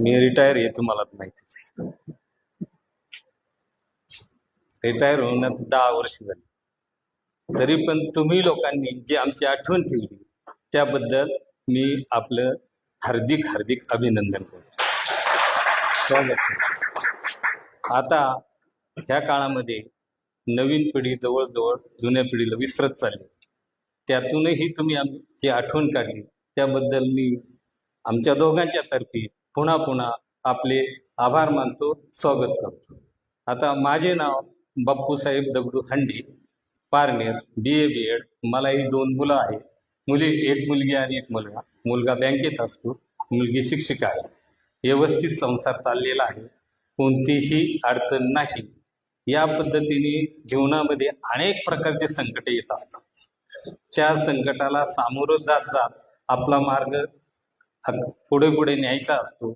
मी retire आहे तुम्हाला माहितीच आहे. रिटायर होण्यात 10 वर्ष झाली, तरी पण तुम्ही लोकांनी जे आमची आठवण ठेवली त्याबद्दल मी आपलं हार्दिक हार्दिक अभिनंदन करतो. स्वागत करतो. आता ह्या काळामध्ये नवीन पिढी जवळजवळ जुन्या पिढीला विसरत चालली, त्यातूनही तुम्ही आमची आठवण काढली त्याबद्दल मी आमच्या दोघांच्या तर्फे पुन्हा पुन्हा आपले आभार मानतो, स्वागत करतो. आता माझे नाव बाप्पूसाहेब दगडू हंडी, पारनेर, BA BEd. मलाही 2 मुलं आहेत, एक मुलगी आणि एक मुलगा. मुलगा बँकेत असतो, मुलगी शिक्षिका आहे. व्यवस्थित संसार चाललेला आहे, कोणतीही अडचण नाही. या पद्धतीने जीवनामध्ये अनेक प्रकारचे संकट येत असतात. त्या संकटाला सामोरं जात जात आपला मार्ग पुढे पुढे न्यायचा असतो.